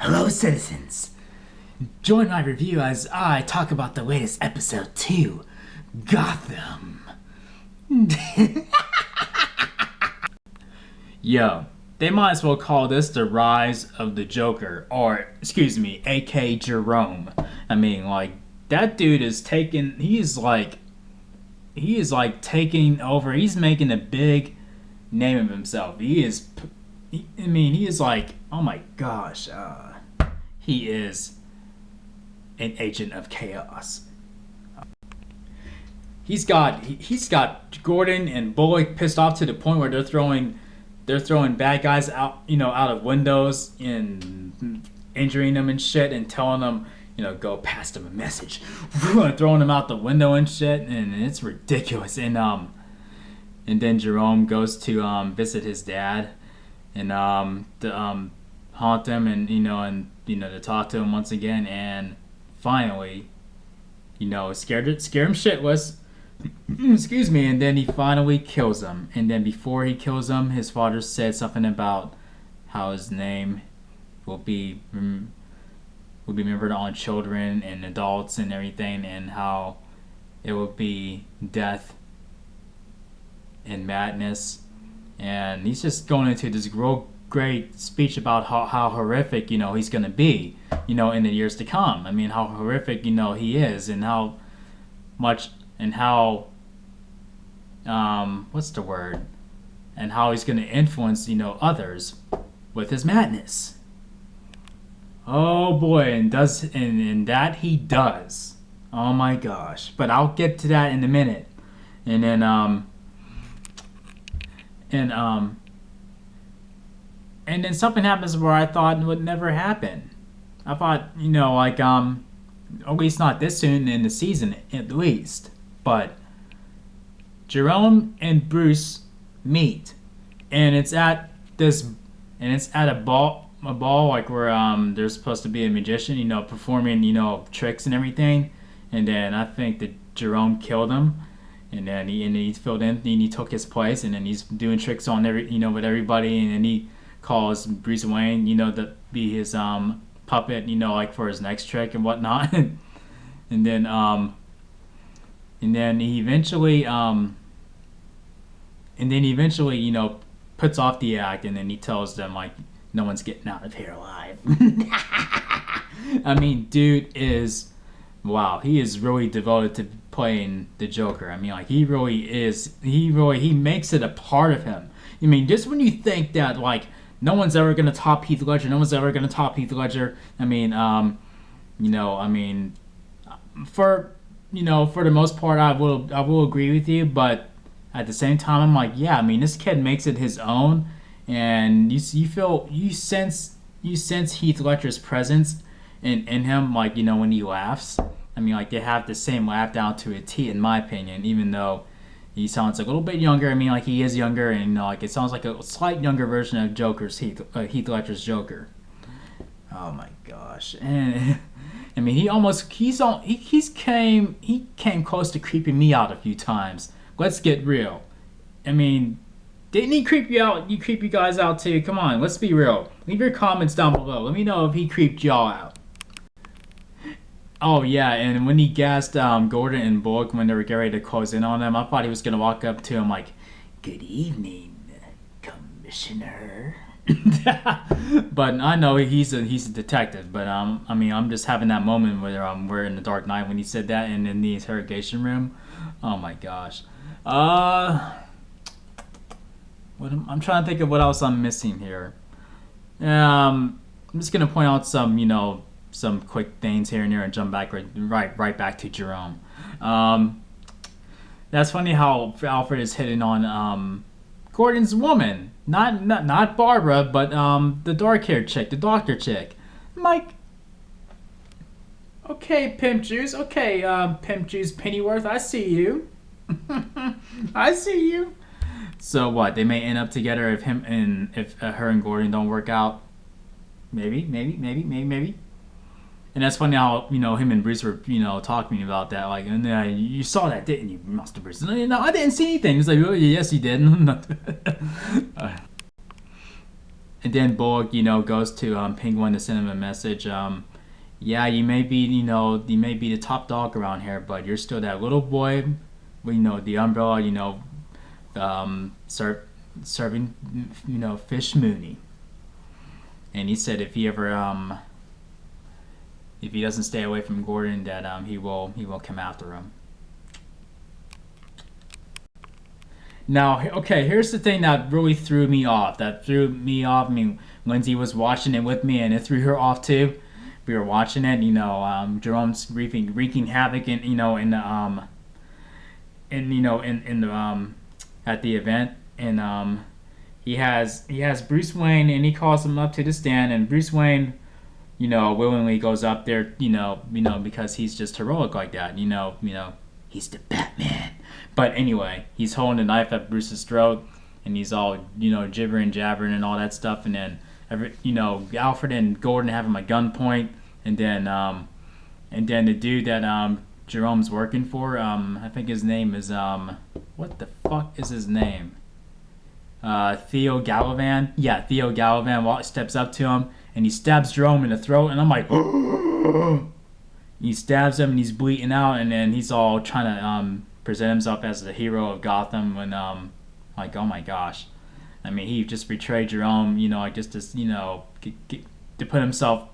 Hello, citizens. Join my review as I talk about the latest episode 2, Gotham. Yo, they might as well call this the rise of the Joker, or, excuse me, A.K. Jerome. I mean, like, that dude is taking, he is like taking over, he's making a big name of himself. He is like, oh my gosh, he is an agent of chaos. He's got Gordon and Bullock pissed off to the point where they're throwing bad guys out, out of windows and injuring them and shit, and telling them, go pass them a message, throwing them out the window and shit, and it's ridiculous. And then Jerome goes to visit his dad, and to haunt him, and to talk to him once again, and finally, scared him shitless. Excuse me. And then he finally kills him. And then before he kills him, his father said something about how his name will be remembered on children and adults and everything, and how it will be death and madness. And he's just going into this real great speech about how horrific, he's going to be, in the years to come. I mean, how horrific, he is, and how much, and how, what's the word? And how he's going to influence, others with his madness. Oh boy, and that he does. Oh my gosh. But I'll get to that in a minute. And then, and then something happens where I thought it would never happen. I thought, at least not this soon in the season, at least. But Jerome and Bruce meet, and it's at a ball, like where there's supposed to be a magician, performing, tricks and everything. And then I think that Jerome killed him, and then he filled in, and he took his place, and then he's doing tricks on with everybody, and then he calls Bruce Wayne, to be his puppet, like for his next trick and whatnot. And then he eventually puts off the act, and then he tells them, like, no one's getting out of here alive. I mean, dude is, wow, he is really devoted to playing the Joker. I mean, like, he makes it a part of him. I mean, just when you think that, like, no one's ever gonna top Heath Ledger, I mean, for the most part, I will agree with you, but at the same time, I'm like, yeah, I mean, this kid makes it his own, and you sense Heath Ledger's presence in him, like, when he laughs. I mean, like, they have the same laugh down to a T, in my opinion, even though he sounds like a little bit younger. I mean, like, he is younger, and like, it sounds like a slight younger version of Heath Ledger's Joker. Oh my gosh. And I mean, he came close to creeping me out a few times. Let's get real. I mean, didn't he creep you out? You creep you guys out too? Come on, let's be real. Leave your comments down below. Let me know if he creeped y'all out. Oh yeah, and when he gassed Gordon and Bullock when they were getting ready to close in on him, I thought he was gonna walk up to him like, "Good evening, Commissioner." But I know he's a detective. But I mean, I'm just having that moment where we're in the Dark Knight when he said that, and in the interrogation room. Oh my gosh. I'm trying to think of what else I'm missing here. I'm just gonna point out some quick things here and there, and jump back right back to Jerome. That's funny how Alfred is hitting on Gordon's woman, not Barbara, but the dark-haired chick, the doctor chick. I'm like, okay, Pimp Juice, okay, Pimp Juice Pennyworth, I see you. I see you. So what? They may end up together if her and Gordon don't work out. Maybe. And that's funny how him and Bruce were talking about that, like, and you saw that, didn't you, Master Bruce? No, I didn't see anything. He's like, oh yes, you did. and then Bullock, you know, goes to Penguin to send him a message. Yeah, you may be, you know, you may be the top dog around here, but you're still that little boy, you know, the umbrella, you know, serving, you know, fish Mooney. And he said if he ever, if he doesn't stay away from Gordon, that he will come after him. Now, okay, here's the thing that really threw me off. I mean, Lindsay was watching it with me, and it threw her off too. We were watching it, you know, Jerome's wreaking havoc in, you know, in the at the event, and he has Bruce Wayne, and he calls him up to the stand, and Bruce Wayne, you know, willingly goes up there, you know, because he's just heroic like that, you know, he's the Batman. But anyway, he's holding a knife at Bruce's throat, and he's all, you know, gibbering, jabbering, and all that stuff, and then you know, Alfred and Gordon have him at gunpoint, and then the dude that Jerome's working for, I think his name is what the fuck is his name? Theo Galavan. Yeah, Theo Galavan steps up to him, and he stabs Jerome in the throat, and I'm like, he stabs him, and he's bleeding out, and then he's all trying to present himself as the hero of Gotham, when like, oh my gosh. I mean, he just betrayed Jerome, you know, like just to, you know, to put himself,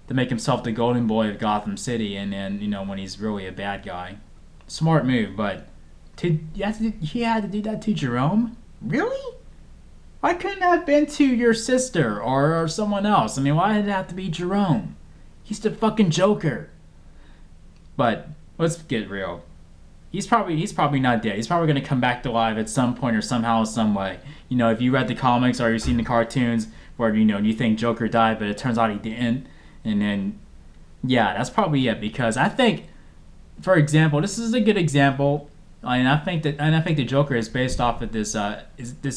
to make himself the golden boy of Gotham City, and then, you know, when he's really a bad guy. Smart move, but he had to do that to Jerome? Really? Why couldn't it have been to your sister or someone else? I mean, why did it have to be Jerome? He's the fucking Joker. But let's get real. He's probably not dead. He's probably going to come back to life at some point or somehow, some way. You know, if you read the comics or you've seen the cartoons where, you know, you think Joker died, but it turns out he didn't. And then, yeah, that's probably it. Because I think, for example, this is a good example. And I think the Joker is based off of this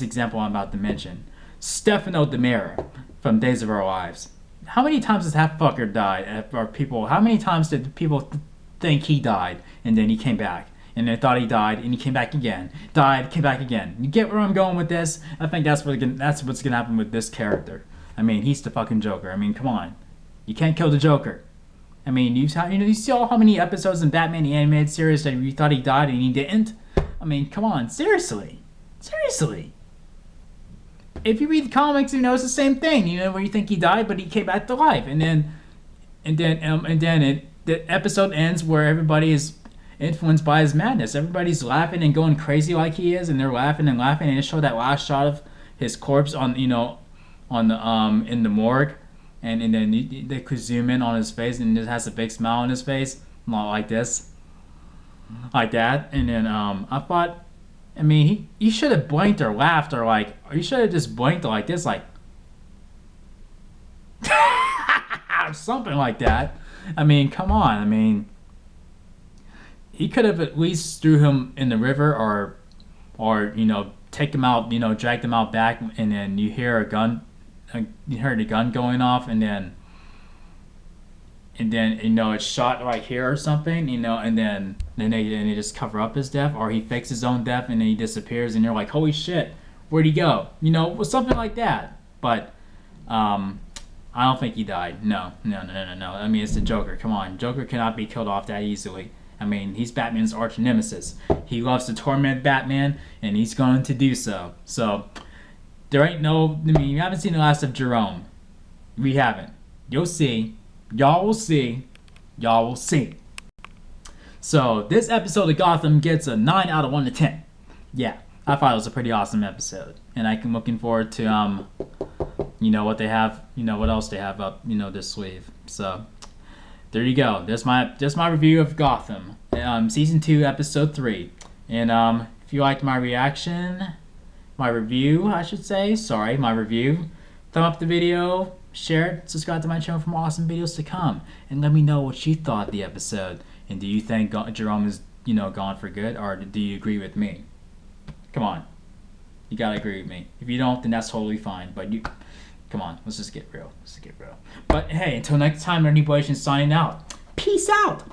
example I'm about to mention. Stefano DiMera from Days of Our Lives. How many times has that fucker died? Or people? How many times did people think he died and then he came back? And they thought he died, and he came back again. Died, came back again. You get where I'm going with this? I think that's what's gonna happen with this character. I mean, he's the fucking Joker. I mean, come on, you can't kill the Joker. I mean, you saw how many episodes in Batman the Animated Series that you thought he died and he didn't. I mean, come on, seriously. If you read the comics, you know it's the same thing. You know, where you think he died, but he came back to life, and then the episode ends where everybody is influenced by his madness. Everybody's laughing and going crazy like he is, and they're laughing, and it showed that last shot of his corpse on, you know, on the in the morgue, and then they could zoom in on his face, and it just has a big smile on his face, not like this, like that. And then I thought, I mean, he should have blinked or laughed, or like, or he should have just blinked like this, like or something like that. I mean, come on. I mean, he could have at least threw him in the river, or you know, take him out, you know, dragged him out back, and then you hear you heard a gun going off, and then you know it's shot right here or something, you know, and then they just cover up his death, or he fakes his own death and then he disappears, and you're like, holy shit, where'd he go? You know, something like that. But I don't think he died. No. I mean, it's the Joker. Come on, Joker cannot be killed off that easily. I mean, he's Batman's arch nemesis. He loves to torment Batman, and he's going to do so. So, there ain't no... I mean, you haven't seen the last of Jerome. We haven't. You'll see. Y'all will see. Y'all will see. So, this episode of Gotham gets a 9 out of 1 to 10. Yeah, I thought it was a pretty awesome episode. And I'm looking forward to, you know, what they have, you know, what else they have up, you know, this sleeve. So... there you go. That's my review of Gotham, season 2, episode 3. And if you liked my review, I should say. Sorry, my review. Thumb up the video, share it, subscribe to my channel for more awesome videos to come, and let me know what you thought of the episode. And do you think Jerome is, you know, gone for good, or do you agree with me? Come on, you gotta agree with me. If you don't, then that's totally fine. But you. Come on, let's just get real. But hey, until next time, Ernie Boycian signing out. Peace out.